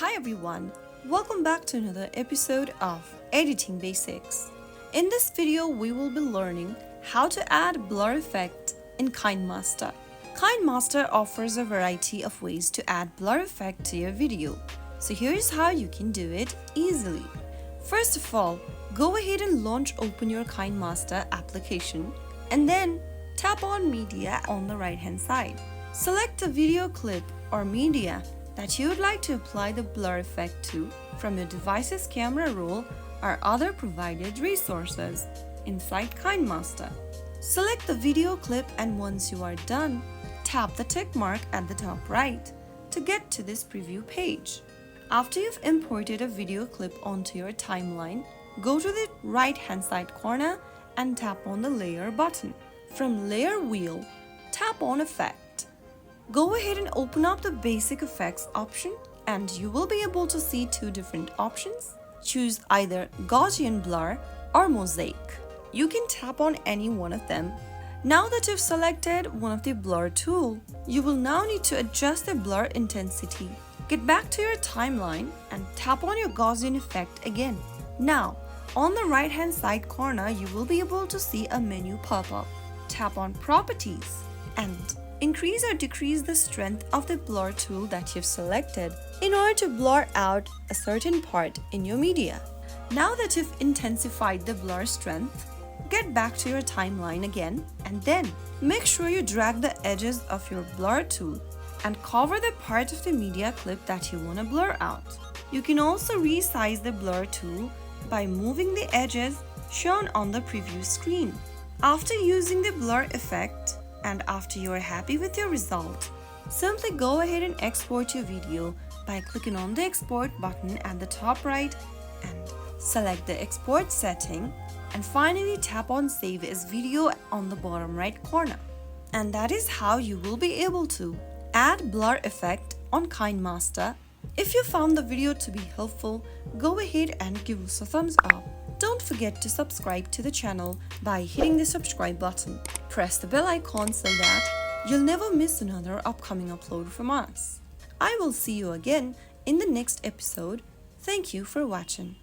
Hi everyone, welcome back to another episode of Editing Basics. In this video, we will be learning how to add blur effect in KineMaster. KineMaster offers a variety of ways to add blur effect to your video. So here's how you can do it easily. First of all, go ahead and open your KineMaster application and then tap on Media on the right hand side. Select the video clip or media that you would like to apply the blur effect to from your device's camera roll or other provided resources inside KineMaster. Select the video clip, and once you are done, tap the tick mark at the top right to get to this preview page. After you've imported a video clip onto your timeline, go to the right hand side corner and tap on the layer button. From layer wheel, tap on effect. Go ahead and open up the basic effects option and you will be able to see two different options. Choose either Gaussian blur or mosaic. You can tap on any one of them. Now that you've selected one of the blur tool, you will now need to adjust the blur intensity. Get back to your timeline and tap on your Gaussian effect again. Now, on the right hand side corner, you will be able to see a menu pop up. Tap on Properties and increase or decrease the strength of the blur tool that you've selected in order to blur out a certain part in your media. Now that you've intensified the blur strength, get back to your timeline again and then make sure you drag the edges of your blur tool and cover the part of the media clip that you want to blur out. You can also resize the blur tool by moving the edges shown on the preview screen. After using the blur effect, and after you are happy with your result, simply go ahead and export your video by clicking on the export button at the top right and select the export setting, and finally tap on save as video on the bottom right corner. And that is how you will be able to add blur effect on KineMaster. If you found the video to be helpful, go ahead and give us a thumbs up. Don't forget to subscribe to the channel by hitting the subscribe button. Press the bell icon so that you'll never miss another upcoming upload from us. I will see you again in the next episode. Thank you for watching.